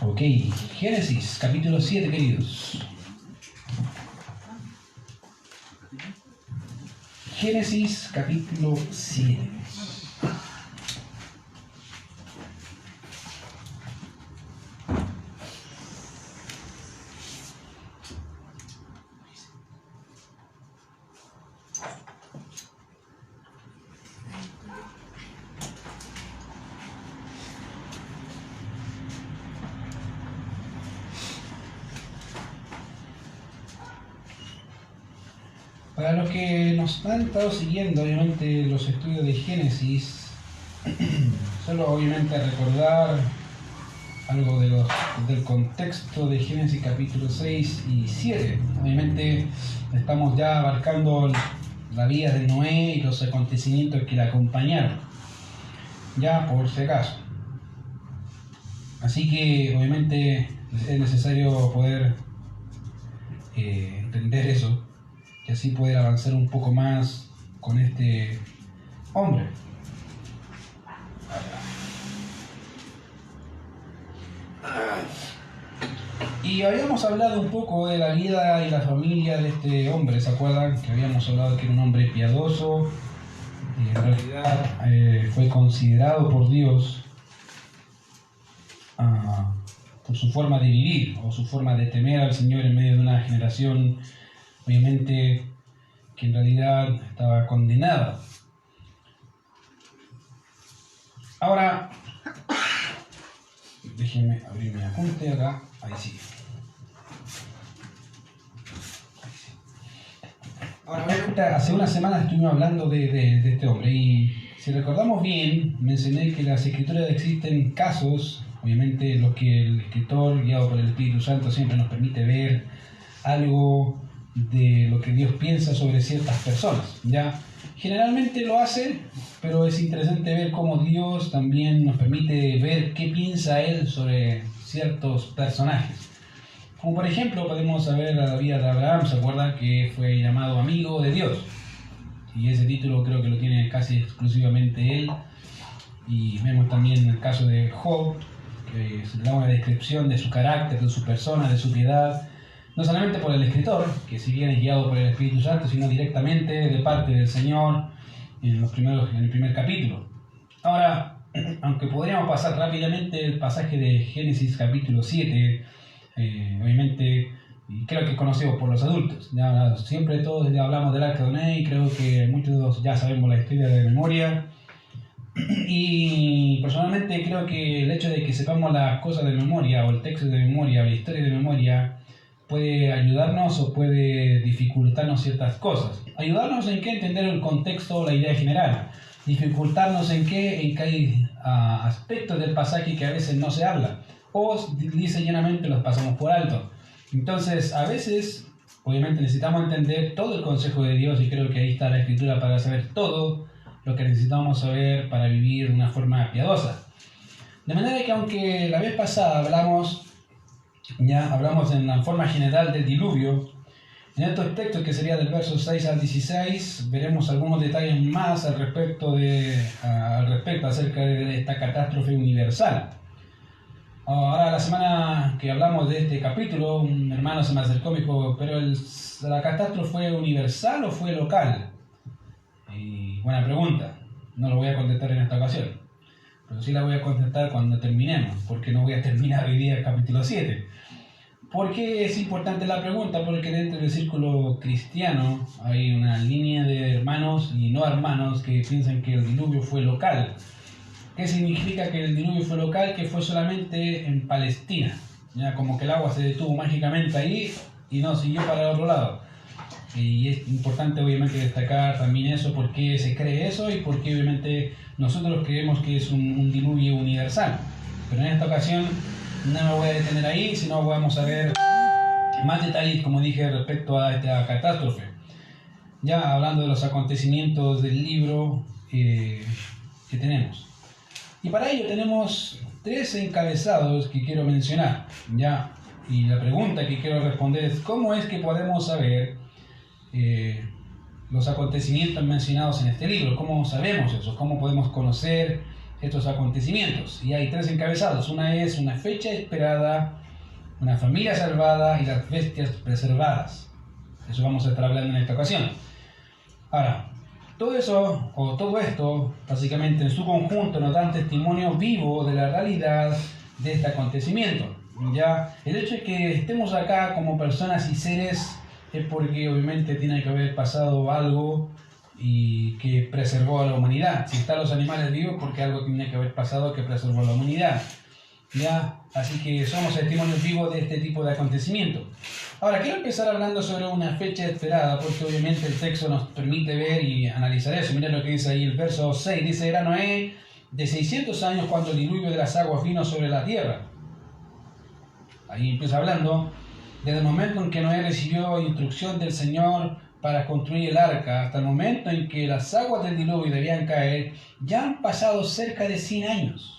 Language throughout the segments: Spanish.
Ok, Génesis, capítulo 7, queridos. Génesis, capítulo 7. Para los que nos han estado siguiendo, obviamente, los estudios de Génesis, solo obviamente recordar algo del contexto de Génesis capítulo 6 y 7. Obviamente estamos ya abarcando la vida de Noé y los acontecimientos que la acompañaron, ya por si acaso. Así que obviamente es necesario poder entender eso, y así poder avanzar un poco más con este hombre. Y habíamos hablado un poco de la vida y la familia de este hombre, ¿se acuerdan? Que habíamos hablado que era un hombre piadoso, y en realidad fue considerado por Dios por su forma de vivir, o su forma de temer al Señor en medio de una generación obviamente que en realidad estaba condenada. Ahora, déjenme abrir mi apunte acá. Ahí sí. Ahora, hace una semana estuvimos hablando de este hombre, y si recordamos bien, mencioné que en las Escrituras existen casos, obviamente en los que el escritor, guiado por el Espíritu Santo, siempre nos permite ver algo de lo que Dios piensa sobre ciertas personas. Ya generalmente lo hace, pero es interesante ver cómo Dios también nos permite ver qué piensa Él sobre ciertos personajes. Como por ejemplo podemos saber la vida de Abraham, ¿se acuerdan? Que fue llamado amigo de Dios, y ese título creo que lo tiene casi exclusivamente él. Y vemos también el caso de Job, que se le da una descripción de su carácter, de su persona, de su piedad, no solamente por el escritor, que si bien es guiado por el Espíritu Santo, sino directamente de parte del Señor en el primer capítulo. Ahora, aunque podríamos pasar rápidamente el pasaje de Génesis capítulo 7, obviamente, y creo que es conocido por los adultos. Ya, siempre todos hablamos del arca de Noé, y creo que muchos ya sabemos la historia de memoria. Y personalmente creo que el hecho de que sepamos las cosas de memoria, o el texto de memoria, o la historia de memoria, puede ayudarnos o puede dificultarnos ciertas cosas. Ayudarnos en qué, entender el contexto o la idea general. Dificultarnos en qué hay aspectos del pasaje que a veces no se habla, o dice llanamente los pasamos por alto. Entonces a veces obviamente necesitamos entender todo el consejo de Dios, y creo que ahí está la Escritura para saber todo lo que necesitamos saber para vivir de una forma piadosa. De manera que aunque la vez pasada hablamos en la forma general del diluvio, en estos textos que sería del verso 6 al 16 veremos algunos detalles más al respecto acerca de esta catástrofe universal. Ahora, la semana que hablamos de este capítulo, un hermano se me acercó y me dijo: ¿pero la catástrofe fue universal o fue local? Y buena pregunta, no lo voy a contestar en esta ocasión, pero sí la voy a contestar cuando terminemos, porque no voy a terminar hoy día el capítulo 7. ¿Por qué es importante la pregunta? Porque dentro del círculo cristiano hay una línea de hermanos y no hermanos que piensan que el diluvio fue local. ¿Qué significa que el diluvio fue local? Que fue solamente en Palestina, ya como que el agua se detuvo mágicamente ahí y no siguió para el otro lado. Y es importante obviamente destacar también eso, por qué se cree eso y por qué obviamente nosotros creemos que es un diluvio universal. Pero en esta ocasión no me voy a detener ahí, sino vamos a ver más detalles, como dije, respecto a esta catástrofe. Ya hablando de los acontecimientos del libro que tenemos. Y para ello tenemos 3 encabezados que quiero mencionar. Ya, y la pregunta que quiero responder es: ¿cómo es que podemos saber los acontecimientos mencionados en este libro? ¿Cómo sabemos eso? ¿Cómo podemos conocer estos acontecimientos. Y hay tres encabezados. Una es una fecha esperada, una familia salvada y las bestias preservadas. Eso vamos a estar hablando en esta ocasión. Ahora, todo eso, o todo esto, básicamente en su conjunto nos dan testimonio vivo de la realidad de este acontecimiento. Ya, el hecho de que estemos acá como personas y seres es porque obviamente tiene que haber pasado algo y que preservó a la humanidad. Si están los animales vivos, porque algo tiene que haber pasado que preservó a la humanidad. ¿Ya? Así que somos testimonios vivos de este tipo de acontecimientos. Ahora, quiero empezar hablando sobre una fecha esperada, porque obviamente el texto nos permite ver y analizar eso. Miren lo que dice ahí el verso 6. Dice, era Noé de 600 años cuando el diluvio de las aguas vino sobre la tierra. Ahí empieza hablando, desde el momento en que Noé recibió instrucción del Señor para construir el arca, hasta el momento en que las aguas del diluvio debían caer, ya han pasado cerca de 100 años.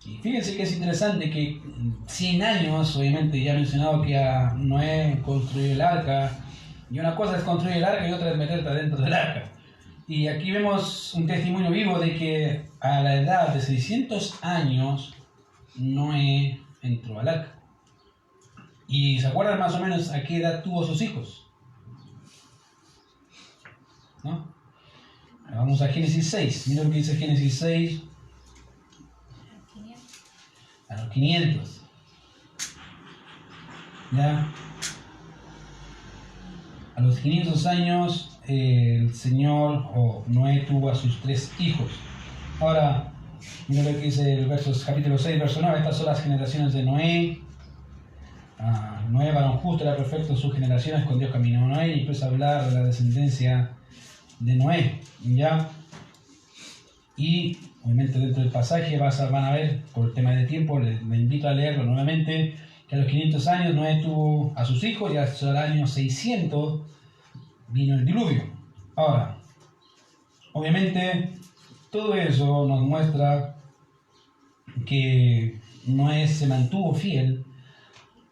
Y fíjense que es interesante que 100 años, obviamente ya he mencionado que a Noé construyó el arca, y una cosa es construir el arca y otra es meterte adentro del arca. Y aquí vemos un testimonio vivo de que a la edad de 600 años Noé entró al arca. ¿Y se acuerdan más o menos a qué edad tuvo sus hijos? ¿No? Vamos a Génesis 6. Mira lo que dice Génesis 6. A los 500. ¿Ya? A los 500 años el Señor o Noé tuvo a sus 3 hijos. Ahora, mira lo que dice el capítulo 6, verso 9. Estas son las generaciones de Noé. Noé, varón justo, era perfecto en sus generaciones, con Dios caminó Noé, y empieza a hablar de la descendencia de Noé, ¿ya? Y obviamente dentro del pasaje van a ver, por el tema de tiempo, les invito a leerlo nuevamente, que a los 500 años Noé tuvo a sus hijos y hasta el año 600 vino el diluvio. Ahora, obviamente todo eso nos muestra que Noé se mantuvo fiel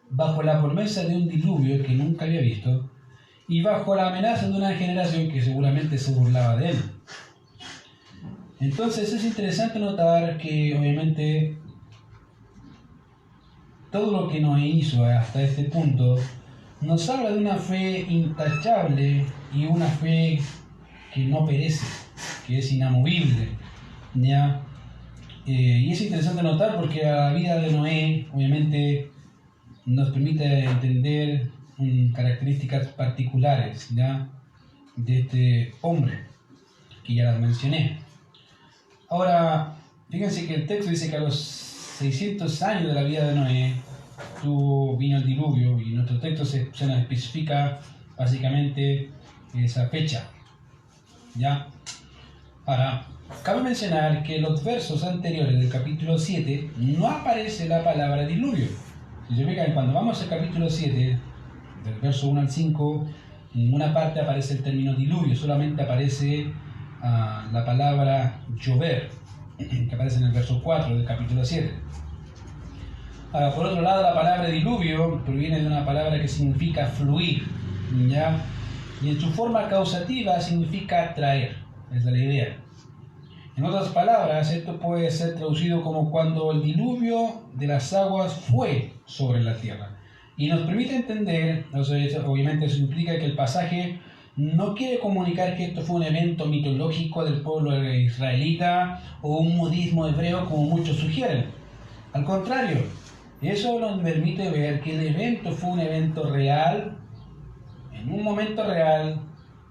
bajo la promesa de un diluvio que nunca había visto y bajo la amenaza de una generación que seguramente se burlaba de él. Entonces es interesante notar que obviamente todo lo que Noé hizo hasta este punto nos habla de una fe intachable y una fe que no perece, que es inamovible, ¿ya? Y es interesante notar porque la vida de Noé obviamente nos permite entender características particulares, ¿ya?, de este hombre, que ya las mencioné. Ahora, fíjense que el texto dice que a los 600 años de la vida de Noé vino el diluvio, y nuestro texto se nos especifica básicamente esa fecha, ¿ya? Ahora, cabe mencionar que en los versos anteriores del capítulo 7 no aparece la palabra diluvio. Si se fijan, cuando vamos al capítulo 7, del verso 1 al 5, en ninguna parte aparece el término diluvio, solamente aparece la palabra llover, que aparece en el verso 4 del capítulo 7. Ahora, por otro lado, la palabra diluvio proviene de una palabra que significa fluir, ¿ya? Y en su forma causativa significa traer, esa es la idea. En otras palabras, esto puede ser traducido como cuando el diluvio de las aguas fue sobre la tierra. Y nos permite entender, obviamente eso implica que el pasaje no quiere comunicar que esto fue un evento mitológico del pueblo israelita o un modismo hebreo como muchos sugieren. Al contrario, eso nos permite ver que el evento fue un evento real, en un momento real,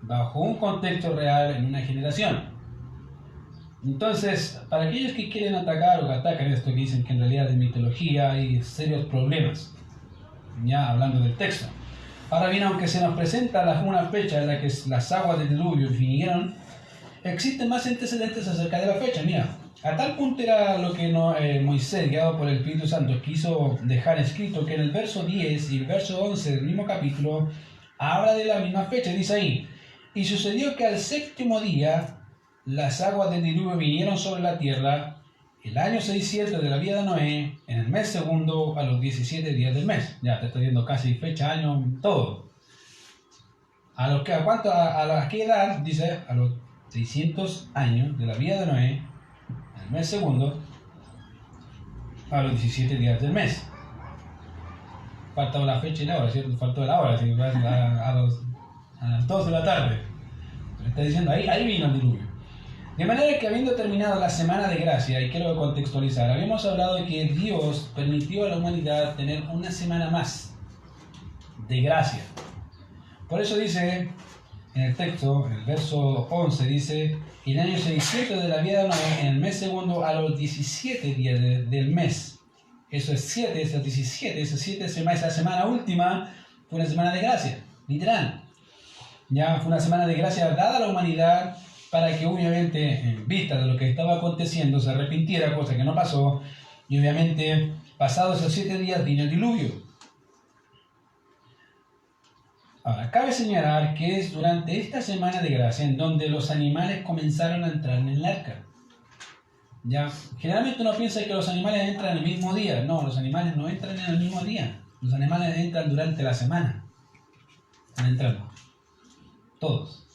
bajo un contexto real, en una generación. Entonces, para aquellos que quieren atacar o que atacan esto, que dicen que en realidad es mitología, hay serios problemas, ya hablando del texto. Ahora bien, aunque se nos presenta una fecha en la que las aguas del diluvio vinieron, existen más antecedentes acerca de la fecha. Mira, a tal punto era lo que Moisés, guiado por el Espíritu Santo, quiso dejar escrito, que en el verso 10 y el verso 11 del mismo capítulo habla de la misma fecha. Dice ahí: y sucedió que al 7º día las aguas del diluvio vinieron sobre la tierra, el año 600 de la vida de Noé, en el mes segundo, a los 17 días del mes. Ya te estoy viendo casi fecha, año, todo. ¿A qué edad? Dice, a los 600 años de la vida de Noé, en el mes segundo, a los 17 días del mes. Faltaba la fecha y la hora, ¿cierto? Faltó la hora, a las 2 de la tarde. Pero está diciendo, ahí vino el diluvio. De manera que habiendo terminado la semana de gracia, y quiero contextualizar, habíamos hablado de que Dios permitió a la humanidad tener una semana más de gracia. Por eso dice en el texto, en el verso 11, dice, en el año 600 de la vida de Noé, en el mes segundo, a los 17 días del mes. Eso es 7, esos 17, esos 7 semanas, esa semana última fue una semana de gracia, literal. Ya fue una semana de gracia dada a la humanidad para que obviamente en vista de lo que estaba aconteciendo se arrepintiera, cosa que no pasó, y obviamente pasados esos 7 días vino el diluvio. Ahora, cabe señalar que es durante esta semana de gracia en donde los animales comenzaron a entrar en el arca. Ya, generalmente uno piensa que los animales entran en el mismo día. No, los animales no entran en el mismo día. Los animales entran durante la semana. Están entrando. Todos.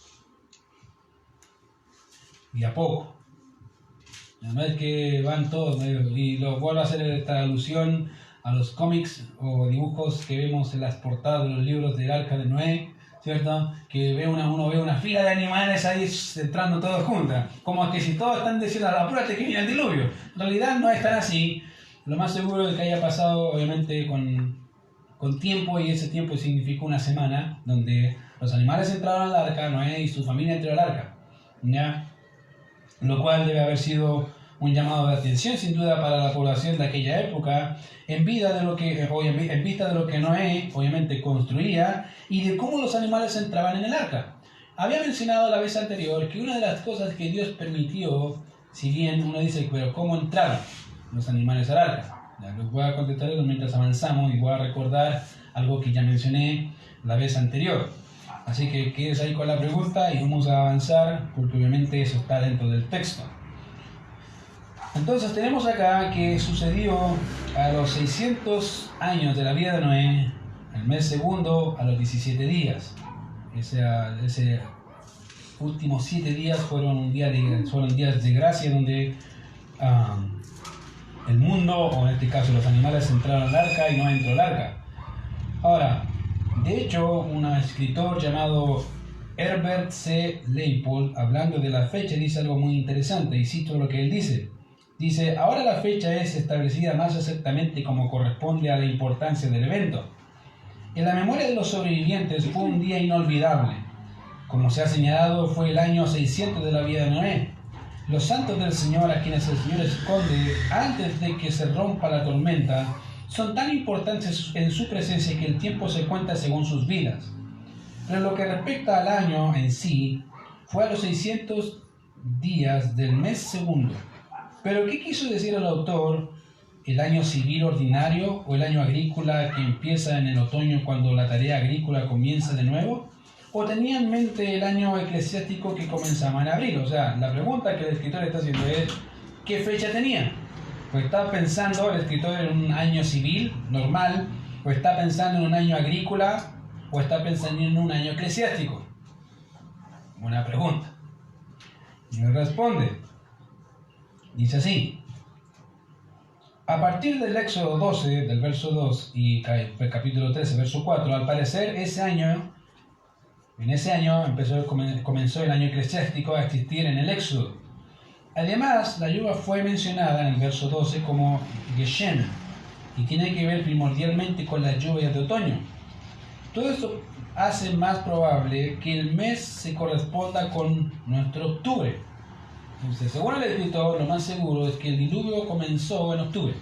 Y a poco. No es que van todos. Y lo vuelvo a hacer esta alusión a los cómics o dibujos que vemos en las portadas de los libros del Arca de Noé, ¿cierto? Que uno ve una fila de animales ahí entrando todos juntos, como que si todos están diciendo, apúrate que viene el diluvio. En realidad no es tan así. Lo más seguro es que haya pasado obviamente con tiempo, y ese tiempo significó una semana donde los animales entraron al arca, Noé y su familia entró al arca, ¿ya? Lo cual debe haber sido un llamado de atención sin duda para la población de aquella época, en vista de lo que Noé obviamente construía y de cómo los animales entraban en el arca. Había mencionado la vez anterior que una de las cosas que Dios permitió, si bien uno dice, pero ¿cómo entraron los animales al arca? Ya les voy a contestar eso mientras avanzamos y voy a recordar algo que ya mencioné la vez anterior. Así que quédese ahí con la pregunta y vamos a avanzar porque obviamente eso está dentro del texto. Entonces tenemos acá que sucedió a los 600 años de la vida de Noé, el mes segundo, a los 17 días. Ese últimos 7 días fueron días de gracia donde el mundo, o en este caso los animales, entraron al arca y Noé entró al arca. Ahora, de hecho, un escritor llamado Herbert C. Leipold, hablando de la fecha, dice algo muy interesante, y cito lo que él dice. Dice, ahora la fecha es establecida más exactamente como corresponde a la importancia del evento. En la memoria de los sobrevivientes fue un día inolvidable. Como se ha señalado, fue el año 600 de la vida de Noé. Los santos del Señor, a quienes el Señor esconde antes de que se rompa la tormenta, son tan importantes en su presencia que el tiempo se cuenta según sus vidas. Pero lo que respecta al año en sí, fue a los 600 días del mes segundo. ¿Pero qué quiso decir el autor? ¿El año civil ordinario o el año agrícola que empieza en el otoño cuando la tarea agrícola comienza de nuevo? ¿O tenía en mente el año eclesiástico que comenzaba en abril? O sea, la pregunta que el escritor está haciendo es, ¿qué fecha tenía? ¿O está pensando el escritor en un año civil normal? ¿O está pensando en un año agrícola? ¿O está pensando en un año eclesiástico? Buena pregunta. Y me responde. Dice así, a partir del Éxodo 12, del verso 2 y el capítulo 13, verso 4, al parecer en ese año comenzó el año eclesiástico a existir en el Éxodo. Además, la lluvia fue mencionada en el verso 12 como Geshem y tiene que ver primordialmente con las lluvias de otoño. Todo esto hace más probable que el mes se corresponda con nuestro octubre. Entonces, según el escritor, lo más seguro es que el diluvio comenzó en octubre.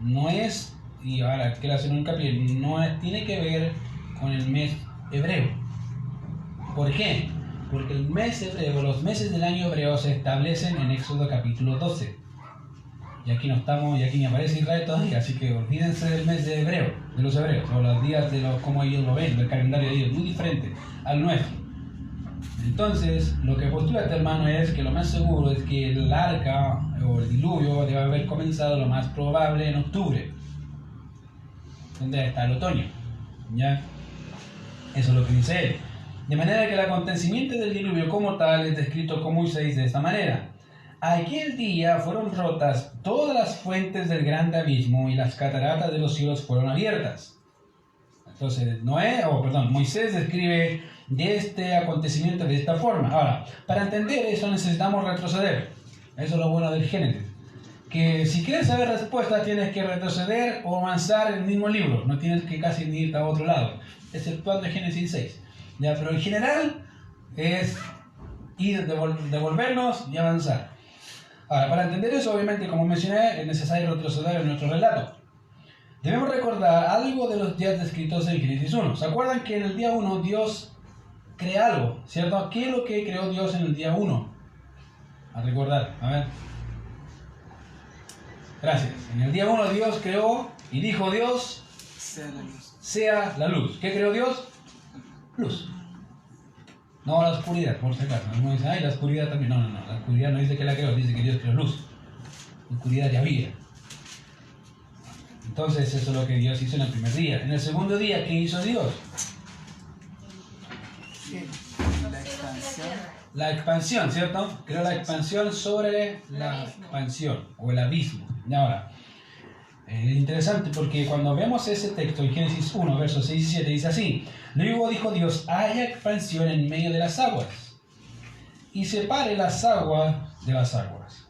No es, y ahora quiero hacer un hincapié, tiene que ver con el mes hebreo. ¿Por qué? Porque el mes hebreo, los meses del año hebreo se establecen en Éxodo capítulo 12. Y aquí no estamos, y aquí ni aparece Israel todavía, así que olvídense del mes de hebreo, de los hebreos, o los días de como ellos lo ven, el calendario de ellos es muy diferente al nuestro. Entonces, lo que postula este hermano es que lo más seguro es que el arca o el diluvio debe haber comenzado lo más probable en octubre, donde está el otoño. ¿Ya? Eso es lo que dice él. De manera que el acontecimiento del diluvio como tal es descrito con Moisés de esta manera. Aquel día fueron rotas todas las fuentes del grande abismo y las cataratas de los cielos fueron abiertas. Entonces, Moisés describe de este acontecimiento de esta forma. Ahora, para entender eso necesitamos retroceder. Eso es lo bueno del Génesis. Que si quieres saber respuesta tienes que retroceder o avanzar en el mismo libro. No tienes que casi ni irte a otro lado, exceptuando Génesis 6. ¿Ya? Pero en general es ir, devolvernos y avanzar. Ahora, para entender eso, obviamente, como mencioné, es necesario retroceder en nuestro relato. Debemos recordar algo de los días descritos en Génesis 1. ¿Se acuerdan que en el día 1 Dios crea algo? ¿Cierto? ¿Qué es lo que creó Dios en el día 1? A recordar, a ver. Gracias. En el día 1 Dios creó y dijo Dios, sea la luz. Sea la luz. ¿Qué creó Dios? Luz. No la oscuridad, por si acaso. Algunos dicen, ay, la oscuridad también. No. La oscuridad no dice que la creó, dice que Dios creó luz. La oscuridad ya había. Entonces eso es lo que Dios hizo en el primer día. En el segundo día, ¿qué hizo Dios? La expansión. La expansión, ¿cierto? Creó la expansión sobre la expansión o el abismo. Y ahora, es interesante porque cuando vemos ese texto en Génesis 1, versos 6 y 7, dice así: luego dijo Dios, haya expansión en medio de las aguas y separe las aguas de las aguas.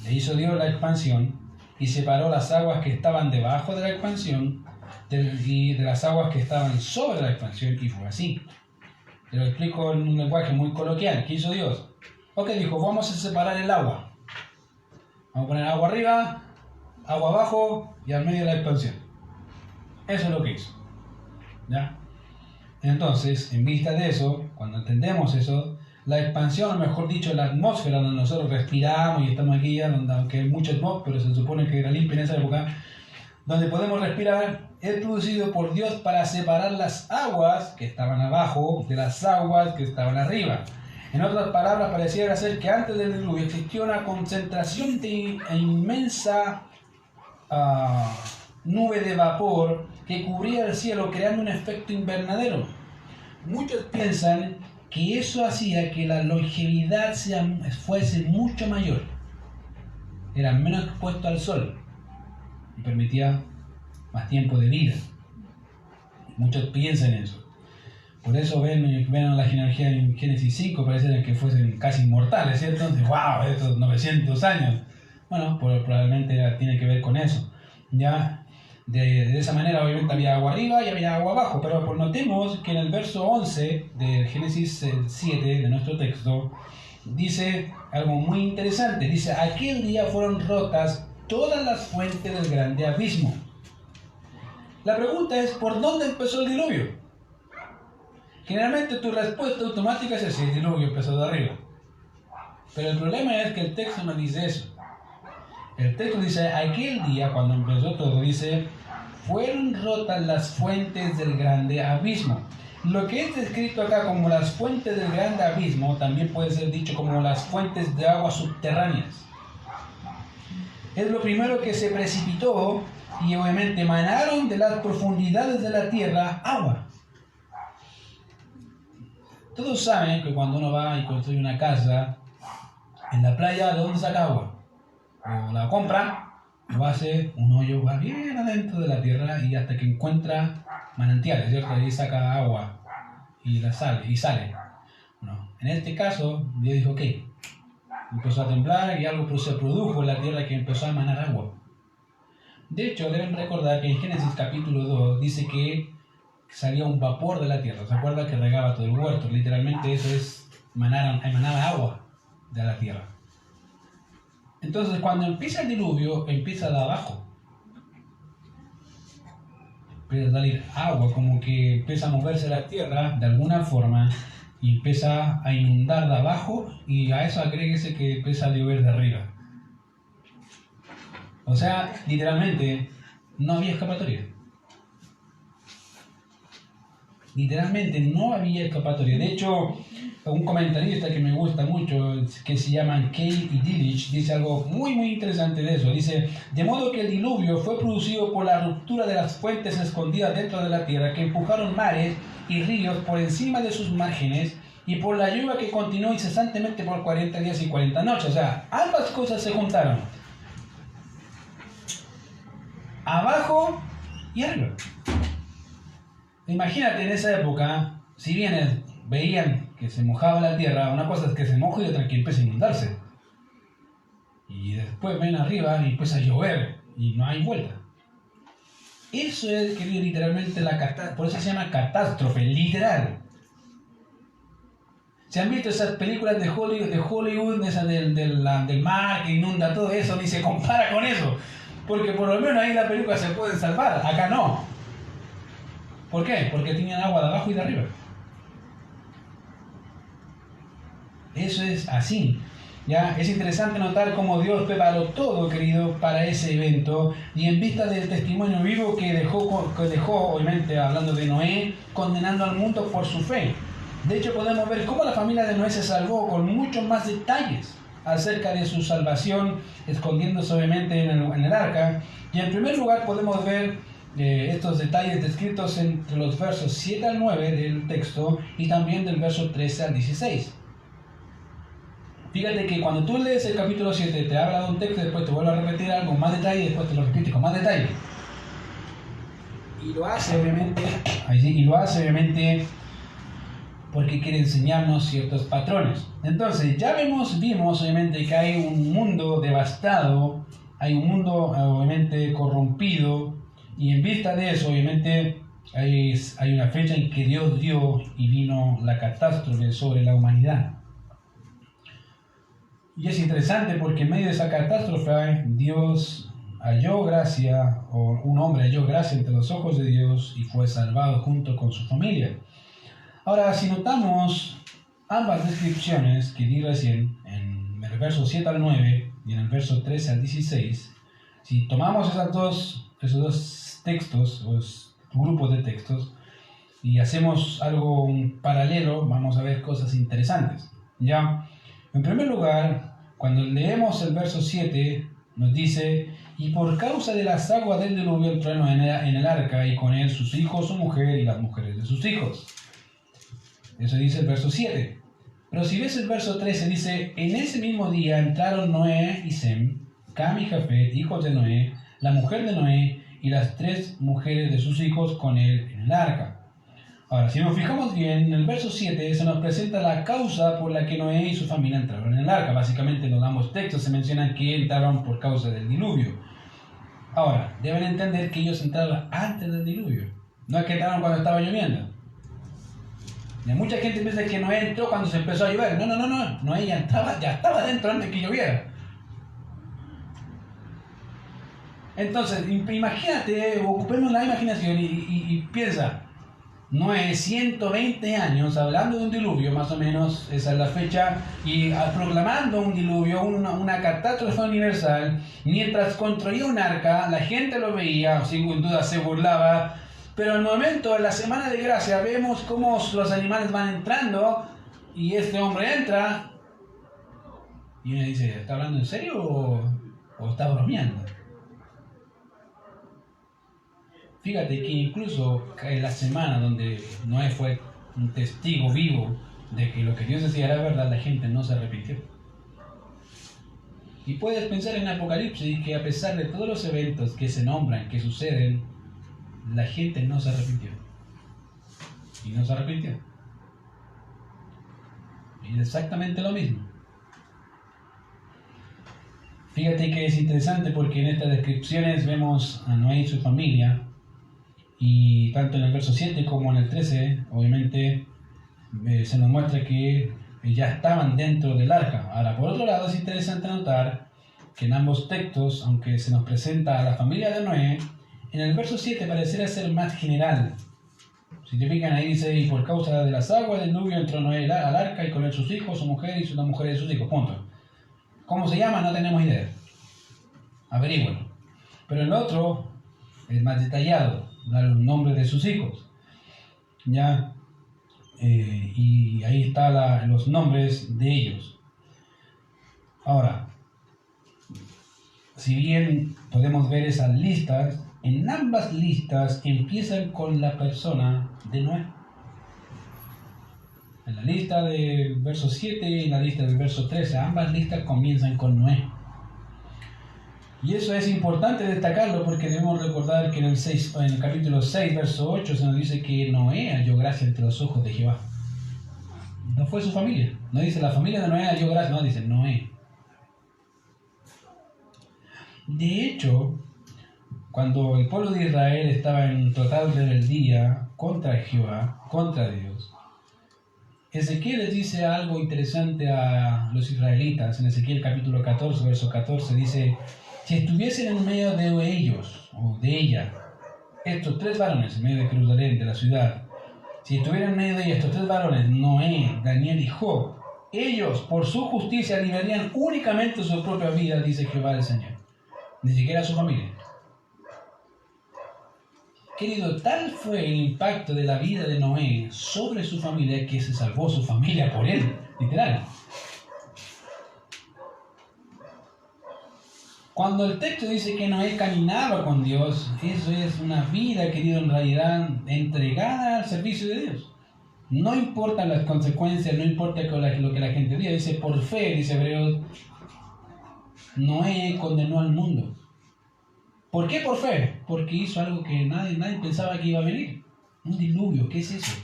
E hizo Dios la expansión y separó las aguas que estaban debajo de la expansión y de las aguas que estaban sobre la expansión, y fue así. Te lo explico en un lenguaje muy coloquial. ¿Qué hizo Dios? Ok, dijo, vamos a separar el agua. Vamos a poner agua arriba, agua abajo y al medio de la expansión. Eso es lo que hizo. ¿Ya? Entonces, en vista de eso, cuando entendemos eso, la expansión, o mejor dicho, la atmósfera donde nosotros respiramos y estamos aquí, donde, aunque hay mucho smog, pero se supone que era limpia en esa época, donde podemos respirar, es producido por Dios para separar las aguas que estaban abajo de las aguas que estaban arriba. En otras palabras, pareciera ser que antes del diluvio existió una concentración de inmensa nube de vapor que cubría el cielo, creando un efecto invernadero. Muchos piensan que eso hacía que la longevidad fuese mucho mayor. Era menos expuesto al sol y permitía más tiempo de vida. Muchos piensan eso. Por eso ven a la genealogía en Génesis 5, parece que fuesen casi inmortales, ¿cierto? Entonces, wow, estos 900 años. Bueno, probablemente tiene que ver con eso. Ya, de esa manera obviamente había agua arriba y había agua abajo, pero pues notemos que en el verso 11 de Génesis 7 de nuestro texto dice algo muy interesante. Dice, aquel día fueron rotas todas las fuentes del grande abismo. La pregunta es, ¿por dónde empezó el diluvio? Generalmente tu respuesta automática es esa: el diluvio empezó de arriba. Pero el problema es que el texto no dice eso. El texto dice, aquel día, cuando empezó todo, dice, fueron rotas las fuentes del grande abismo. Lo que es descrito acá como las fuentes del grande abismo también puede ser dicho como las fuentes de aguas subterráneas. Es lo primero que se precipitó y obviamente emanaron de las profundidades de la tierra agua. Todos saben que cuando uno va y construye una casa en la playa, ¿de dónde saca agua? O la compra, o hace un hoyo, va bien adentro de la tierra y hasta que encuentra manantiales, ¿cierto? Ahí saca agua y sale. Bueno, en este caso, Dios dijo, ok, empezó a temblar y algo se produjo en la tierra que empezó a emanar agua. De hecho, deben recordar que en Génesis capítulo 2 dice que salía un vapor de la tierra. ¿Se acuerdan que regaba todo el huerto? Literalmente eso es, emanaba agua de la tierra. Entonces, cuando empieza el diluvio, empieza de abajo. Empieza a salir agua, como que empieza a moverse la tierra de alguna forma y empieza a inundar de abajo, y a eso agréguese que empieza a llover de arriba. O sea, literalmente, no había escapatoria. Literalmente no había escapatoria. De hecho, un comentarista que me gusta mucho, que se llaman Kay y Dillich, dice algo muy interesante de eso. Dice, de modo que el diluvio fue producido por la ruptura de las fuentes escondidas dentro de la tierra, que empujaron mares y ríos por encima de sus márgenes, y por la lluvia que continuó incesantemente por 40 días y 40 noches. O sea, ambas cosas se juntaron. Abajo y arriba. Imagínate en esa época, si bien veían que se mojaba la tierra, una cosa es que se moja y otra que empieza a inundarse. Y después ven arriba y empieza a llover y no hay vuelta. Eso es, querido, literalmente la catástrofe. Por eso se llama catástrofe, literal. ¿Se han visto esas películas de Hollywood, esas del mar que inunda todo eso? Ni se compara con eso. Porque por lo menos ahí la película se puede salvar. Acá no. ¿Por qué? Porque tenían agua de abajo y de arriba. Eso es así. ¿Ya? Es interesante notar cómo Dios preparó todo, querido, para ese evento, y en vista del testimonio vivo que dejó, obviamente, hablando de Noé, condenando al mundo por su fe. De hecho, podemos ver cómo la familia de Noé se salvó con muchos más detalles acerca de su salvación, escondiéndose obviamente en el arca. Y en primer lugar podemos ver estos detalles descritos entre los versos 7 al 9 del texto y también del verso 13 al 16. Fíjate que cuando tú lees el capítulo 7 te habla de un texto, después te vuelve a repetir algo con más detalle y después te lo repite con más detalle. Y lo hace obviamente porque quiere enseñarnos ciertos patrones. Entonces, ya vimos obviamente que hay un mundo devastado, hay un mundo obviamente corrompido, y en vista de eso, obviamente, hay una fecha en que Dios dio y vino la catástrofe sobre la humanidad. Y es interesante porque en medio de esa catástrofe, Dios halló gracia, o un hombre halló gracia entre los ojos de Dios y fue salvado junto con su familia. Ahora, si notamos ambas descripciones que di recién, en el verso 7 al 9 y en el verso 13 al 16, si tomamos esos dos textos, los grupos de textos, y hacemos algo paralelo, vamos a ver cosas interesantes. ¿Ya? En primer lugar, cuando leemos el verso 7, nos dice, y por causa de las aguas del diluvio entró en el arca, y con él sus hijos, su mujer y las mujeres de sus hijos. Eso dice el verso 7. Pero si ves el verso 13, dice, en ese mismo día entraron Noé y Sem, Cam y Jafet, hijos de Noé, la mujer de Noé y las 3 mujeres de sus hijos con él en el arca. Ahora, si nos fijamos bien, en el verso 7 se nos presenta la causa por la que Noé y su familia entraron en el arca. Básicamente en los ambos textos se mencionan que entraron por causa del diluvio. Ahora, deben entender que ellos entraron antes del diluvio. No es que entraron cuando estaba lloviendo. Y mucha gente piensa que Noé entró cuando se empezó a llover. No. Noé ya estaba dentro antes que lloviera. Entonces, imagínate, ocupemos la imaginación y piensa, Noé, 120 años hablando de un diluvio, más o menos, esa es la fecha, y proclamando un diluvio, una catástrofe universal, mientras construía un arca, la gente lo veía, sin duda se burlaba, pero al momento, en la semana de gracia, vemos cómo los animales van entrando, y este hombre entra, y uno dice, ¿está hablando en serio o está bromeando? Fíjate que incluso en la semana donde Noé fue un testigo vivo de que lo que Dios decía era verdad, la gente no se arrepintió. Y puedes pensar en Apocalipsis que a pesar de todos los eventos que se nombran, que suceden, la gente no se arrepintió. Y no se arrepintió. Y es exactamente lo mismo. Fíjate que es interesante porque en estas descripciones vemos a Noé y su familia. Y tanto en el verso 7 como en el 13, obviamente, se nos muestra que ya estaban dentro del arca. Ahora, por otro lado, es interesante notar que en ambos textos, aunque se nos presenta a la familia de Noé, en el verso 7 pareciera ser más general. Si te fijan ahí dice, y por causa de las aguas del diluvio entró Noé al arca y con él sus hijos, su mujer y sus mujeres de sus hijos. Punto. ¿Cómo se llama? No tenemos idea. Averígualo. Pero el otro es más detallado. Dar los nombres de sus hijos. ¿ya? Y ahí están los nombres de ellos. Ahora, si bien podemos ver esas listas, en ambas listas empiezan con la persona de Noé. En la lista del verso 7 y en la lista del verso 13, ambas listas comienzan con Noé. Y eso es importante destacarlo porque debemos recordar que en el capítulo 6, verso 8, se nos dice que Noé halló gracia entre los ojos de Jehová. No fue su familia. No dice la familia de Noé halló gracia, no, dice Noé. De hecho, cuando el pueblo de Israel estaba en total rebeldía contra Jehová, contra Dios, Ezequiel les dice algo interesante a los israelitas. En Ezequiel capítulo 14, verso 14, dice: si estuviesen en medio de ellos, o de ella, estos tres varones en medio de Jerusalén, de la ciudad, si estuvieran en medio de ellos estos tres varones, Noé, Daniel y Job, ellos por su justicia librarían únicamente su propia vida, dice Jehová el Señor, ni siquiera su familia. Querido, tal fue el impacto de la vida de Noé sobre su familia que se salvó su familia por él, literal. Cuando el texto dice que Noé caminaba con Dios, eso es una vida, querido, en realidad entregada al servicio de Dios. No importan las consecuencias, no importa lo que la gente diga. Dice, por fe, dice Hebreos, Noé condenó al mundo. ¿Por qué por fe? Porque hizo algo que nadie pensaba que iba a venir. Un diluvio, ¿qué es eso?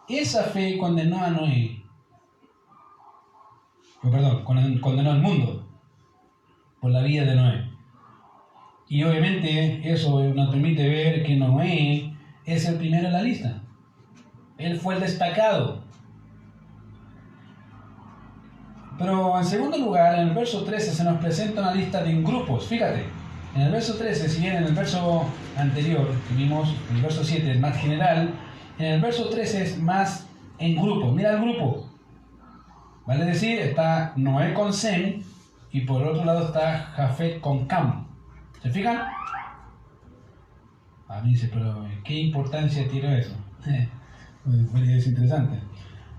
Esa fe condenó a Noé. Condenó al mundo por la vida de Noé. Y obviamente eso nos permite ver que Noé es el primero en la lista. Él fue el destacado. Pero en segundo lugar, en el verso 13 se nos presenta una lista de grupos. Fíjate, en el verso 13, si bien en el verso anterior que vimos, el verso 7 es más general, en el verso 13 es más en grupo. Mira el grupo. Vale decir, está Noé con Sem y por otro lado está Jafet con Cam. ¿Se fijan? A mí dice, pero ¿qué importancia tiene eso? Es interesante.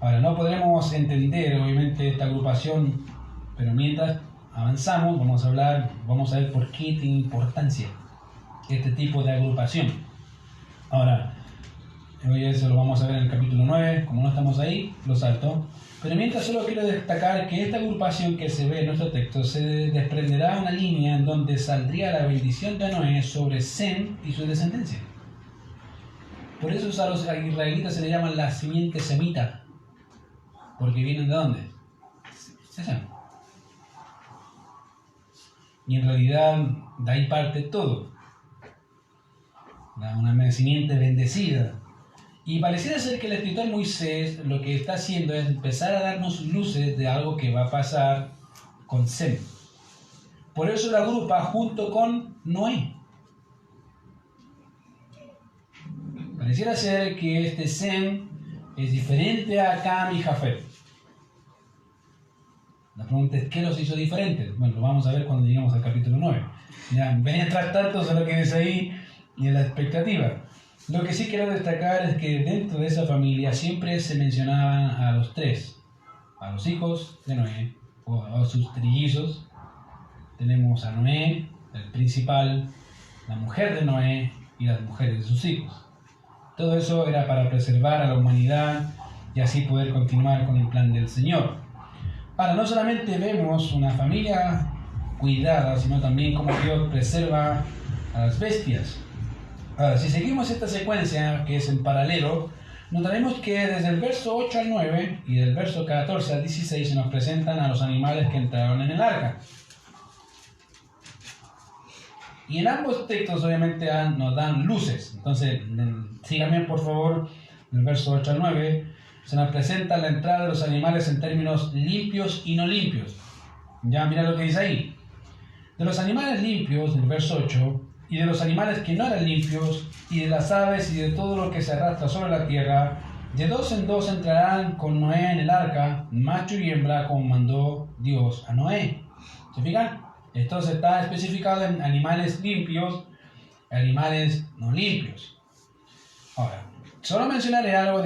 Ahora, no podremos entender obviamente esta agrupación, pero mientras avanzamos vamos a ver por qué tiene importancia este tipo de agrupación. Ahora, hoy eso lo vamos a ver en el capítulo 9, como no estamos ahí, lo salto. Pero mientras solo quiero destacar que esta agrupación que se ve en nuestro texto se desprenderá una línea en donde saldría la bendición de Noé sobre Sem y su descendencia. Por eso a los israelitas se le llaman la simiente semita. Porque vienen de dónde? Sem. Y en realidad de ahí parte todo. Una simiente bendecida. Y pareciera ser que el escritor Moisés lo que está haciendo es empezar a darnos luces de algo que va a pasar con Sem. Por eso la agrupa junto con Noé. Pareciera ser que este Sem es diferente a Cam y Jafet. La pregunta es, ¿qué los hizo diferentes? Bueno, lo vamos a ver cuando lleguemos al capítulo 9. Ya, mientras tanto, solo que dice ahí y en la expectativa. Lo que sí quiero destacar es que dentro de esa familia siempre se mencionaban a los tres, a los hijos de Noé, o a sus trillizos. Tenemos a Noé, el principal, la mujer de Noé y las mujeres de sus hijos. Todo eso era para preservar a la humanidad y así poder continuar con el plan del Señor. Ahora, no solamente vemos una familia cuidada, sino también cómo Dios preserva a las bestias. Ahora, si seguimos esta secuencia, que es en paralelo, notaremos que desde el verso 8 al 9 y del verso 14 al 16 se nos presentan a los animales que entraron en el arca. Y en ambos textos obviamente nos dan luces. Entonces, síganme por favor, del verso 8 al 9, se nos presenta la entrada de los animales en términos limpios y no limpios. Ya, mira lo que dice ahí. De los animales limpios, del verso 8, y de los animales que no eran limpios, y de las aves y de todo lo que se arrastra sobre la tierra, de dos en dos entrarán con Noé en el arca, macho y hembra, como mandó Dios a Noé. ¿Se fijan? Esto se está especificado en animales limpios y animales no limpios. Ahora, solo mencionaré algo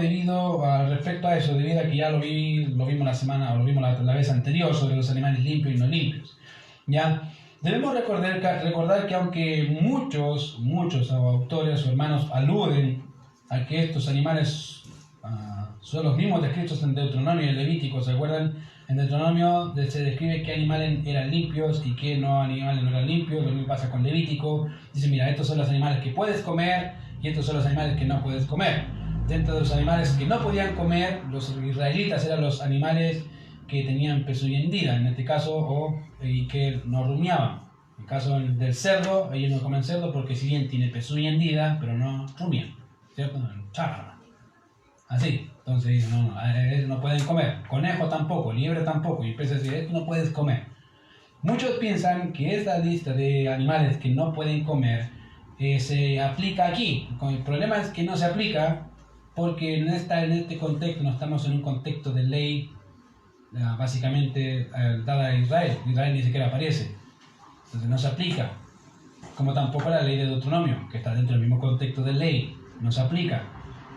respecto a eso, debido a que ya lo vimos la vez anterior sobre los animales limpios y no limpios. ¿Ya? Debemos recordar que aunque muchos autores o hermanos aluden a que estos animales son los mismos descritos en Deuteronomio y en Levítico, ¿se acuerdan? En Deuteronomio se describe qué animales eran limpios y qué animales no eran limpios. Lo mismo pasa con Levítico. Dice, mira, estos son los animales que puedes comer y estos son los animales que no puedes comer. Dentro de los animales que no podían comer, los israelitas eran los animales que tenían pezuña hendida, en este caso, y que no rumiaban. En el caso del cerdo, ellos no comen cerdo porque si bien tiene pezuña hendida, pero no rumian, ¿cierto? Así, entonces no pueden comer. Conejo tampoco, liebre tampoco, y empieza a decir, esto no puedes comer. Muchos piensan que esta lista de animales que no pueden comer se aplica aquí. El problema es que no se aplica porque en este contexto no estamos en un contexto de ley básicamente dada a Israel. Israel ni siquiera aparece, entonces no se aplica, como tampoco la ley de Deuteronomio, que está dentro del mismo contexto de ley, no se aplica.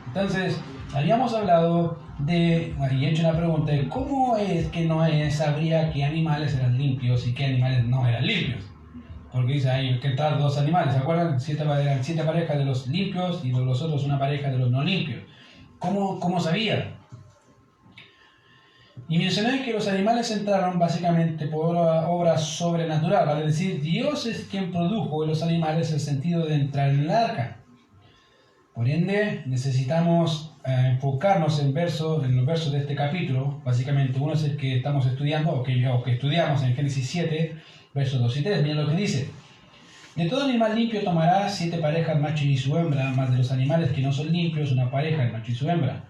Entonces, habíamos hablado y hecho una pregunta de cómo es que Noé sabría qué animales eran limpios y qué animales no eran limpios. Porque dice, hay que entrar 2 animales, ¿se acuerdan? Eran 7 parejas de los limpios y los otros una pareja de los no limpios. ¿Cómo sabía? Y mencioné que los animales entraron básicamente por obra sobrenatural, vale decir, Dios es quien produjo en los animales el sentido de entrar en el arca. Por ende, necesitamos enfocarnos en los versos de este capítulo. Básicamente, uno es el que estamos estudiando, o que estudiamos en Génesis 7, versos 2 y 3. Miren lo que dice. De todo animal limpio tomarás 7 parejas, macho y su hembra, más de los animales que no son limpios, una pareja, el macho y su hembra.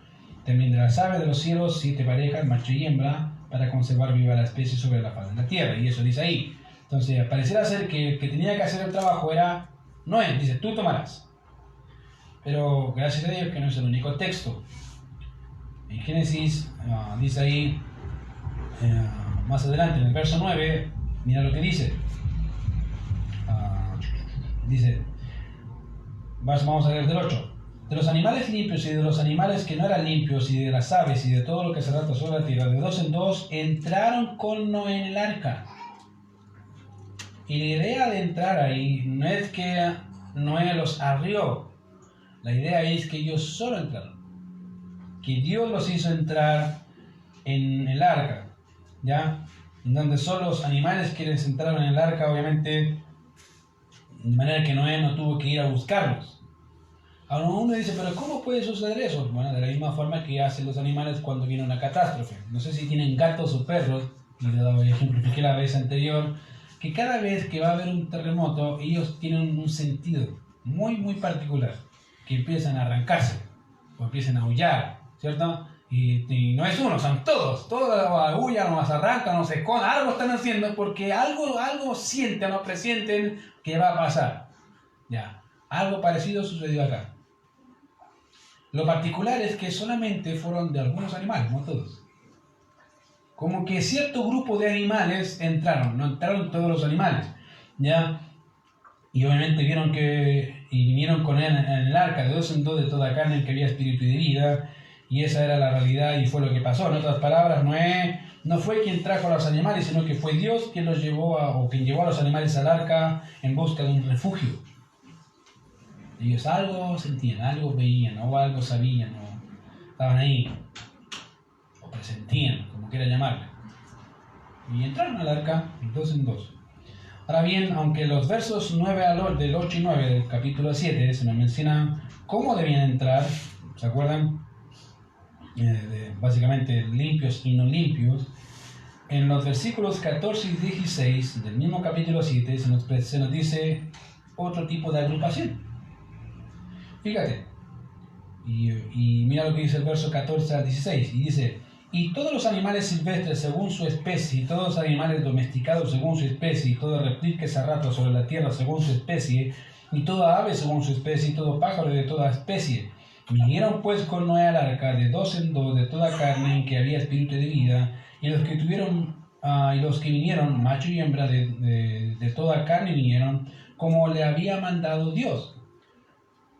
También de las aves de los cielos, 7 parejas, macho y hembra, para conservar viva la especie sobre la faz de la tierra. Y eso dice ahí. Entonces, pareciera ser que el que tenía que hacer el trabajo era Noé. Dice, tú tomarás. Pero gracias a Dios que no es el único texto. En Génesis dice ahí, más adelante en el verso 9, mira lo que dice. Dice, vamos a leer del 8. De los animales limpios y de los animales que no eran limpios y de las aves y de todo lo que se rata sobre la tierra, de 2 en 2, entraron con Noé en el arca. Y la idea de entrar ahí no es que Noé los arrió. La idea es que ellos solo entraron, que Dios los hizo entrar en el arca, ¿ya? En donde solo los animales que les entraron en el arca, obviamente, de manera que Noé no tuvo que ir a buscarlos. Ahora uno dice, pero ¿cómo puede suceder eso? Bueno, de la misma forma que hacen los animales cuando viene una catástrofe. No sé si tienen gatos o perros, y lo ejemplifiqué la vez anterior, que cada vez que va a haber un terremoto, ellos tienen un sentido muy, muy particular. Que empiezan a arrancarse o empiezan a aullar, ¿cierto? Y no es uno, son todos aullan o se arrancan o se esconden, algo están haciendo porque algo sienten o presienten que va a pasar. Ya, algo parecido sucedió acá. Lo particular es que solamente fueron de algunos animales, no todos. Como que cierto grupo de animales entraron, no entraron todos los animales, ¿ya? Y obviamente vinieron con él en el arca, de 2 en 2 de toda carne en que había espíritu y de vida, y esa era la realidad y fue lo que pasó. En otras palabras, Noé no fue quien trajo a los animales, sino que fue Dios quien llevó a los animales al arca en busca de un refugio. Ellos algo sentían, algo veían, o algo sabían, o estaban ahí, o presentían, como quiera llamarle. Y entraron al arca de 2 en 2. Ahora bien, aunque los versos del 8 y 9 del capítulo 7 se nos menciona cómo debían entrar, ¿se acuerdan? Básicamente limpios y no limpios, en los versículos 14 y 16 del mismo capítulo 7 se nos dice otro tipo de agrupación. Fíjate, y mira lo que dice el verso 14 al 16, y dice: y todos los animales silvestres según su especie, y todos los animales domesticados según su especie, y todo reptil que se arrastra sobre la tierra según su especie, y toda ave según su especie, y todo pájaro de toda especie. Vinieron pues con Noé al arca de 2 en 2 de toda carne en que había espíritu de vida, y los que vinieron, macho y hembra de toda carne vinieron, como le había mandado Dios.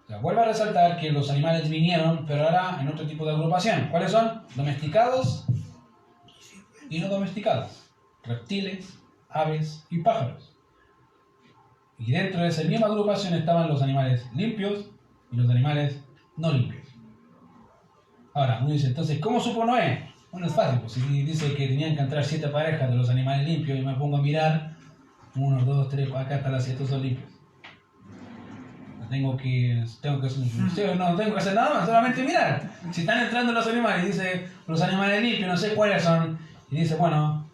O sea, vuelvo a resaltar que los animales vinieron, pero ahora en otro tipo de agrupación. ¿Cuáles son? Domesticados y no domesticados. Reptiles, aves y pájaros. Y dentro de esa misma agrupación estaban los animales limpios y los animales no limpios. Ahora, uno dice, entonces, ¿cómo supo Noé? Bueno, es fácil, pues si dice que tenían que entrar 7 parejas de los animales limpios y me pongo a mirar, 1, 2, 3, acá hasta las 7 son limpios. No tengo que hacer nada más, solamente mirar. Si están entrando los animales, dice los animales limpios, no sé cuáles son, y dice, bueno,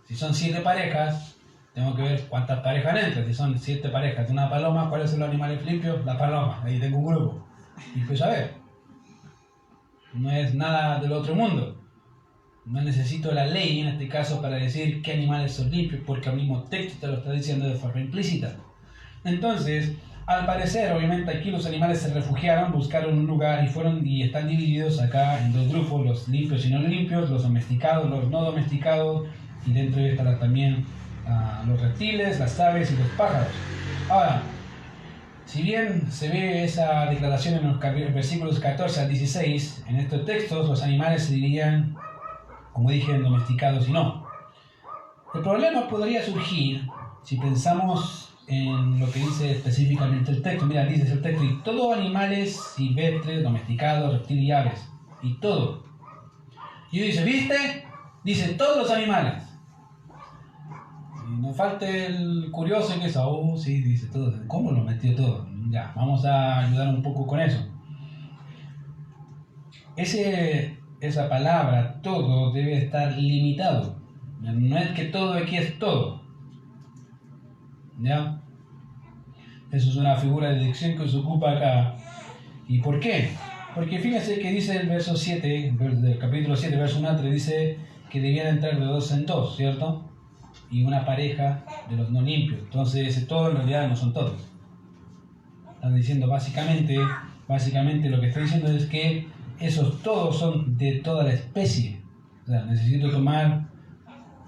si son 7 parejas, tengo que ver cuántas parejas entran. Si son 7 parejas de una paloma, ¿cuáles son los animales limpios? La paloma, ahí tengo un grupo. Y pues a ver, no es nada del otro mundo. No necesito la ley en este caso para decir qué animales son limpios, porque el mismo texto te lo está diciendo de forma implícita. Entonces, al parecer, obviamente aquí los animales se refugiaron, buscaron un lugar y están divididos acá en 2 grupos, los limpios y no limpios, los domesticados, los no domesticados, y dentro de estarán también los reptiles, las aves y los pájaros. Ahora, si bien se ve esa declaración en los versículos 14 al 16, en estos textos los animales se dirían, como dije, en domesticados y no. El problema podría surgir si pensamos en lo que dice específicamente el texto. Mira, dice el texto, y todos animales silvestres, domesticados, reptiles y aves. Y todo. Y dice, ¿viste? Dice todos los animales. Y no falte el curioso en eso. Oh, sí, dice todo. ¿Cómo lo metió todo? Ya, vamos a ayudar un poco con eso. Esa palabra, todo, debe estar limitado. No es que todo aquí es todo. ¿Ya? Eso es una figura de dicción que se ocupa acá. ¿Y por qué? Porque fíjense que dice el verso 7, del capítulo 7, verso 1 dice que debían entrar de 2 en 2, ¿cierto? Y una pareja de los no limpios. Entonces, ese todo en realidad no son todos. Están diciendo básicamente lo que está diciendo es que esos todos son de toda la especie. O sea, necesito tomar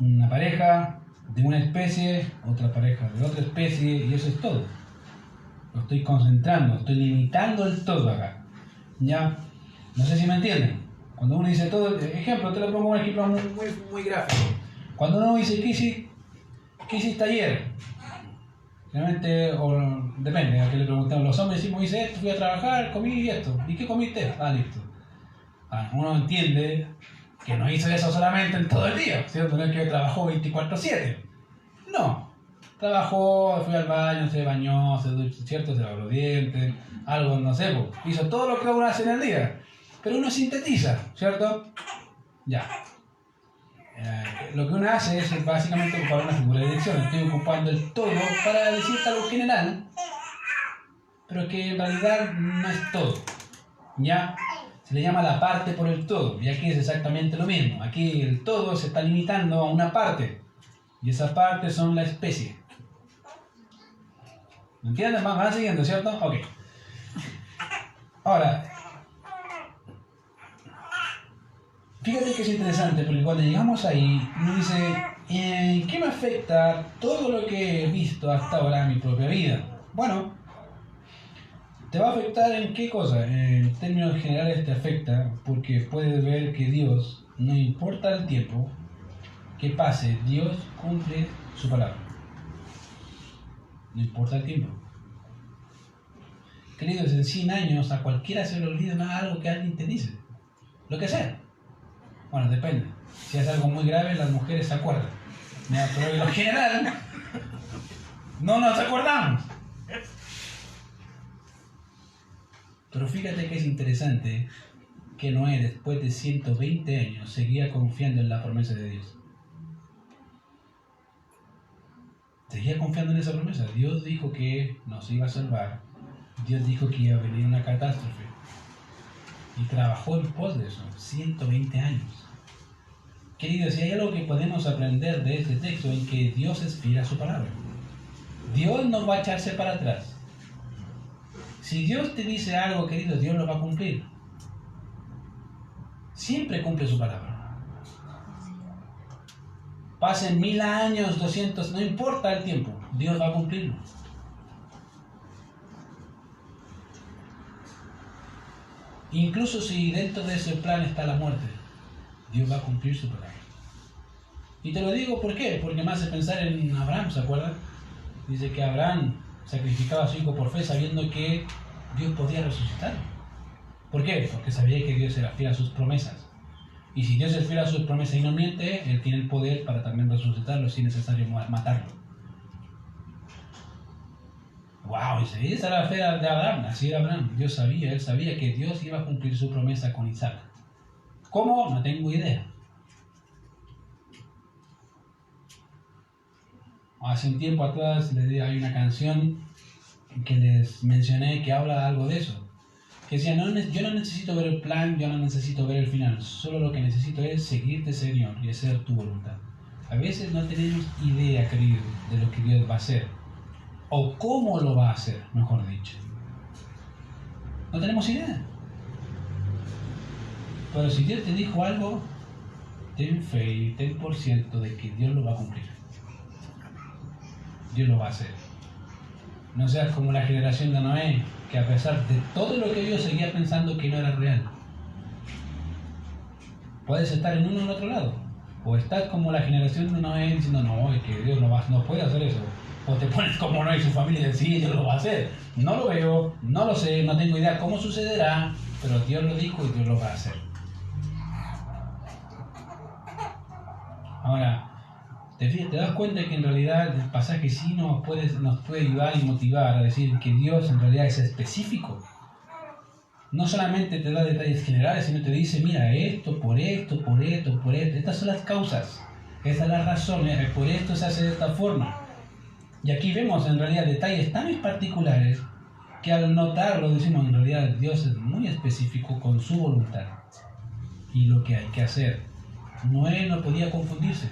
una pareja de una especie, otra pareja de otra especie, y eso es todo. Lo estoy concentrando, estoy limitando el todo acá. ¿Ya? No sé si me entienden. Cuando uno dice todo, ejemplo, te lo pongo un ejemplo muy gráfico. Cuando uno dice, ¿qué hiciste ayer? Realmente, o depende, a qué le preguntamos. Los hombres decimos, hice esto, fui a trabajar, comí esto. ¿Y qué comiste? Ah, listo. Uno entiende que no hizo eso solamente en todo el día, ¿cierto? No es que trabajó 24/7. No. Trabajó, fue al baño, se bañó, se duchó, ¿cierto? Se lavó los dientes, algo, no sé, pues, hizo todo lo que uno hace en el día. Pero uno sintetiza, ¿cierto? Ya. Lo que uno hace es básicamente ocupar una figura de dirección. Estoy ocupando el todo para decirte algo general, pero que en realidad no es todo. ¿Ya? Se le llama la parte por el todo, y aquí es exactamente lo mismo. Aquí el todo se está limitando a una parte, y esa parte son la especie. ¿Me entienden? ¿Van siguiendo, cierto? Ok. Ahora, fíjate que es interesante, porque cuando llegamos ahí, uno dice, ¿qué me afecta todo lo que he visto hasta ahora en mi propia vida? Bueno, ¿te va a afectar en qué cosa? En términos generales te afecta porque puedes ver que Dios, no importa el tiempo que pase, Dios cumple su palabra. No importa el tiempo. Queridos, en 100 años a cualquiera se le olvida algo que alguien te dice. Lo que sea. Bueno, depende. Si es algo muy grave, las mujeres se acuerdan. Pero en lo general, no nos acordamos. Pero fíjate que es interesante que Noé, después de 120 años, seguía confiando en la promesa de Dios. Seguía confiando en esa promesa. Dios dijo que nos iba a salvar. Dios dijo que iba a venir una catástrofe. Y trabajó en pos de eso, 120 años. Queridos, si hay algo que podemos aprender de este texto, en que Dios es fiel a su palabra. Dios no va a echarse para atrás. Si Dios te dice algo, querido, Dios lo va a cumplir. Siempre cumple su palabra. Pasen 1000 años, 200, no importa el tiempo, Dios va a cumplirlo. Incluso si dentro de ese plan está la muerte, Dios va a cumplir su plan. Y te lo digo, ¿por qué? Porque me hace pensar en Abraham, ¿se acuerdan? Dice que Abraham sacrificaba a su hijo por fe sabiendo que Dios podía resucitarlo. ¿Por qué? Porque sabía que Dios era fiel a sus promesas. Y si Dios es fiel a sus promesas y no miente, Él tiene el poder para también resucitarlo si es necesario matarlo. ¡Wow! Esa era la fe de Abraham, así era Abraham. Él sabía que Dios iba a cumplir su promesa con Isaac. ¿Cómo? No tengo idea. Hace un tiempo atrás hay una canción que les mencioné que habla algo de eso. Que decía, yo no necesito ver el plan, yo no necesito ver el final. Solo lo que necesito es seguirte, Señor, y hacer tu voluntad. A veces no tenemos idea, querido, de lo que Dios va a hacer. O cómo lo va a hacer, mejor dicho. No tenemos idea. Pero si Dios te dijo algo, ten fe y ten por cierto de que Dios lo va a cumplir. Dios lo va a hacer. No seas como la generación de Noé, que a pesar de todo lo que vio seguía pensando que no era real. Puedes estar en uno o en otro lado. O estás como la generación de Noé diciendo, no, es que Dios no puede hacer eso. O te pones como Noé y su familia y dices, sí, Dios lo va a hacer. No lo veo, no lo sé, no tengo idea cómo sucederá, pero Dios lo dijo y Dios lo va a hacer. Ahora, te das cuenta que en realidad el pasaje sí nos puede ayudar y motivar a decir que Dios en realidad es específico. No solamente te da detalles generales, sino te dice, mira, esto, por esto, por esto, por esto. Estas son las causas, esta es la razón, por esto se hace de esta forma. Y aquí vemos en realidad detalles tan particulares que al notarlo decimos, en realidad Dios es muy específico con su voluntad y lo que hay que hacer. Noé no podía confundirse.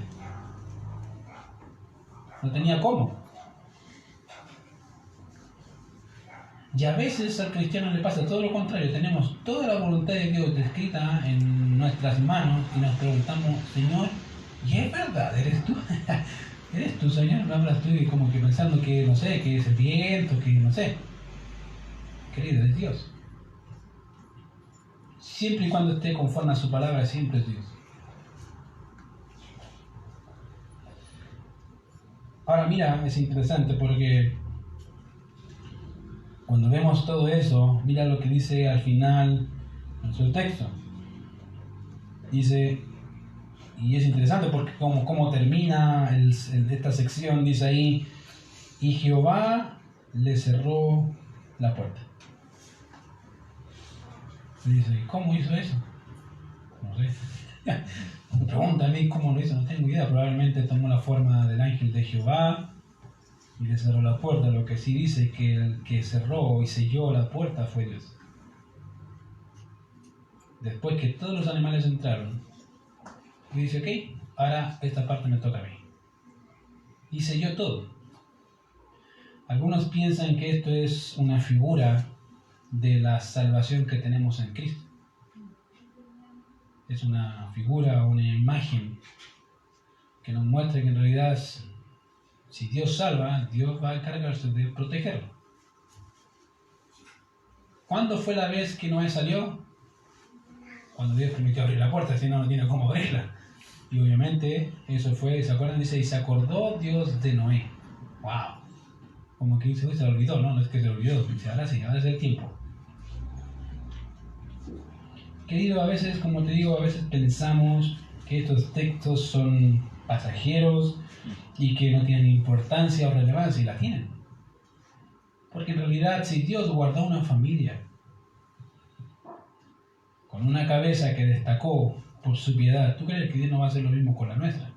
No tenía cómo. Y a veces al cristiano le pasa todo lo contrario. Tenemos toda la voluntad de Dios descrita en nuestras manos y nos preguntamos, Señor, ¿y es verdad? ¿Eres tú? ¿Eres tú, Señor? Me hablas tú y como que pensando que, no sé, que es el viento, que no sé. Querido, es Dios. Siempre y cuando esté conforme a su palabra, siempre es Dios. Ahora mira, es interesante porque cuando vemos todo eso, mira lo que dice al final en su texto. Dice, y es interesante porque como termina esta sección, dice ahí, y Jehová le cerró la puerta. Y dice, ¿cómo hizo eso? No sé. Me pregunta a mí cómo lo hizo, no tengo idea. Probablemente tomó la forma del ángel de Jehová y le cerró la puerta. Lo que sí dice que el que cerró y selló la puerta fue Dios. Después que todos los animales entraron, y dice, ok, ahora esta parte me toca a mí. Y selló todo. Algunos piensan que esto es una figura de la salvación que tenemos en Cristo. Es una figura, una imagen que nos muestra que en realidad si Dios salva, Dios va a encargarse de protegerlo. ¿Cuándo fue la vez que Noé salió? Cuando Dios permitió abrir la puerta, si no, no tiene cómo abrirla. Y obviamente eso fue, ¿se acuerdan? Dice, y se acordó Dios de Noé. ¡Wow! Como que dice, se le olvidó, ¿no? No es que se le olvidó, dice, ahora sí, ahora es el tiempo. Querido, a veces, como te digo, a veces pensamos que estos textos son pasajeros y que no tienen importancia o relevancia, y la tienen. Porque en realidad, si Dios guardó una familia con una cabeza que destacó por su piedad, ¿tú crees que Dios no va a hacer lo mismo con la nuestra?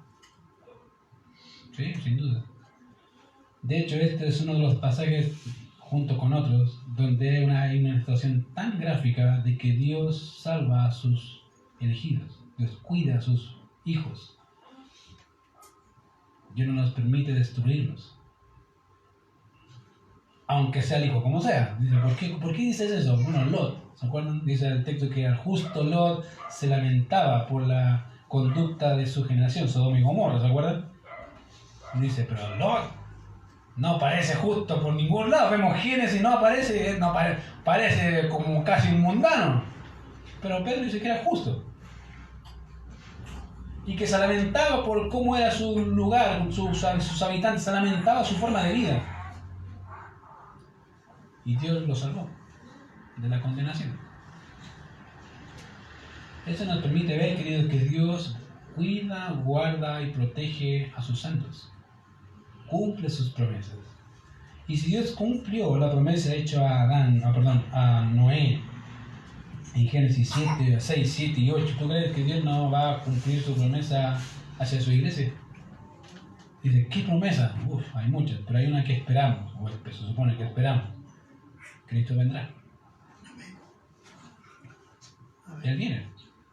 Sí, sin duda. De hecho, este es uno de los pasajes, junto con otros, donde hay una situación tan gráfica de que Dios salva a sus elegidos, Dios cuida a sus hijos. Dios no nos permite destruirlos, aunque sea el hijo como sea. Dice, ¿por qué dices eso? Bueno, Lot, ¿se acuerdan? Dice el texto que al justo Lot se lamentaba por la conducta de su generación, Sodoma y Gomorra, ¿se acuerdan? Y dice, pero Lot no parece justo por ningún lado. Vemos Génesis y no aparece, parece como casi un mundano. Pero Pedro dice que era justo. Y que se lamentaba por cómo era su lugar, sus habitantes, se lamentaba su forma de vida. Y Dios lo salvó de la condenación. Eso nos permite ver, queridos, que Dios cuida, guarda y protege a sus santos. Cumple sus promesas. Y si Dios cumplió la promesa hecha a Noé en Génesis 6, 7 y 8, ¿tú crees que Dios no va a cumplir su promesa hacia su iglesia? Dice, ¿qué promesa? Hay muchas, pero hay una que esperamos, o se supone que esperamos. Cristo vendrá. Él viene.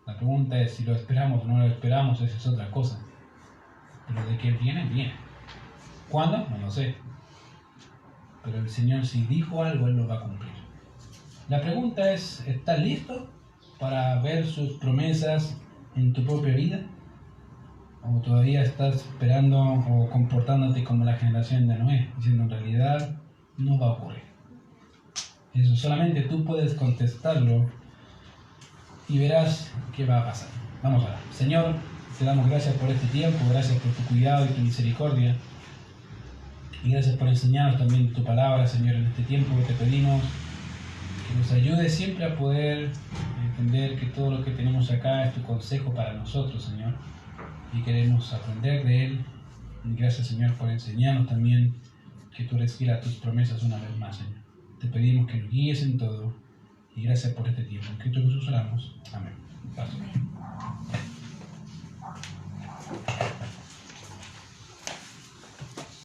La pregunta es si lo esperamos o no lo esperamos, esa es otra cosa. Pero de que Él viene, viene. ¿Cuándo? No lo sé. Pero el Señor, si dijo algo, Él lo va a cumplir. La pregunta es, ¿estás listo para ver sus promesas en tu propia vida? ¿O todavía estás esperando o comportándote como la generación de Noé, diciendo en realidad no va a ocurrir? Eso solamente tú puedes contestarlo y verás qué va a pasar. Vamos a ver. Señor, te damos gracias por este tiempo, gracias por tu cuidado y tu misericordia. Y gracias por enseñarnos también tu palabra, Señor, en este tiempo. Te pedimos que nos ayudes siempre a poder entender que todo lo que tenemos acá es tu consejo para nosotros, Señor. Y queremos aprender de él. Y gracias, Señor, por enseñarnos también que tú eres fiel a tus promesas una vez más, Señor. Te pedimos que nos guíes en todo. Y gracias por este tiempo. En Cristo Jesús oramos. Amén. Paz.